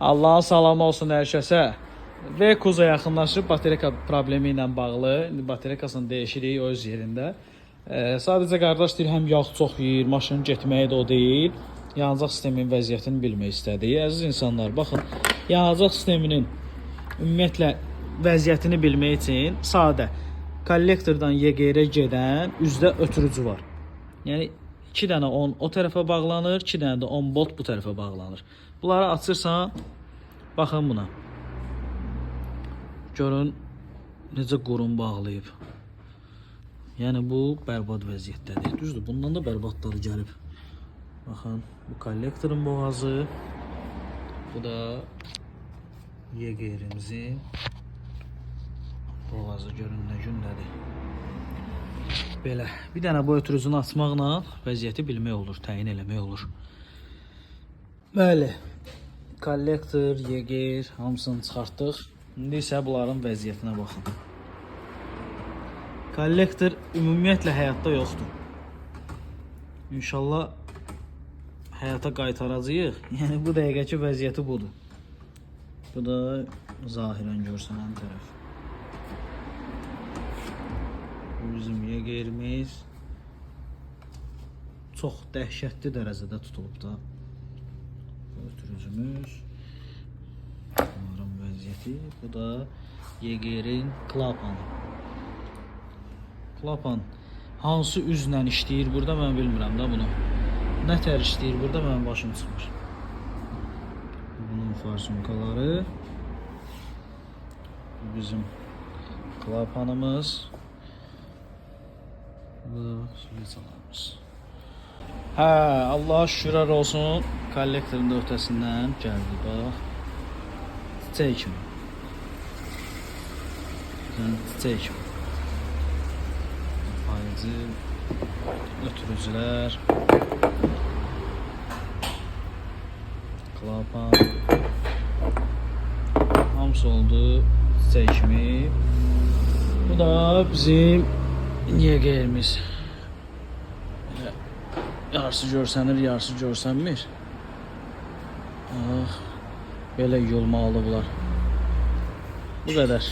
Allah'ın salamı olsun hər kəsə. V-Kuza yaxınlaşıb baterika problemi ilə bağlı. İndi baterikasını dəyişirik öz yerində. Sadəcə qardaş deyir, həm yağ çox yeyir, maşının getməyi də o deyil. Yanacaq sistemin vəziyyətini bilmək istədik. Əziz insanlar, baxın, yanacaq sisteminin ümumiyyətlə vəziyyətini bilmək üçün sadə kollektordan YGR gedən üzdə ötürücü var. Yəni 2 dənə 10 o tərəfə bağlanır, 2 dənə də 10 volt bu tərəfə bağlanır. Bunları açırsan, baxın buna. Görün necə qurun bağlayıb. Yəni bu bərbad vəziyyətdədir. Düzdür, bundan da bərbadları gəlib. Baxın, bu kollektorun boğazı. Bu da YGR-imizin boğazı. Görün nə gündədir. Belə, bir dənə bu ötürücünü açmaqla vəziyyəti bilmək olur, təyin eləmək olur. Bəli, kollektor, YGR hamısını çıxartdıq. İndi isə bunların vəziyyətinə baxın. Kollektor ümumiyyətlə həyatda yoxdur. İnşallah həyata qaytaracağıq. Yəni bu dəqiqəki vəziyyəti budur. Bu da zahirən görsənən tərəf. Bu bizim YGR-imiz çox dəhşətli dərəcədə tutulub da. Ötürücümüz. Bunların vəziyyəti. Bu da YGR-in klapanı. Klapan hansı üzlə işləyir burada mən bilmirəm də bunu. Nə tər işləyir burada mənim başım çıxmır. Bunun farsonkaları. Bu bizim klapanımız. Bu silicalarımız. Hə, Allah'a şükürlər olsun. Kollektorun da ötəsindən gəldi, bax. Çiçək kimi. Çiçək kimi. Payıcı, ötürücülər, klapan, hamısı oldu çiçək kimi. Bu da bizim YGR-imiz. Yarısı görsənir, yarısı görsənmir. Belə yolmalıdır bunlar. Bu qədər.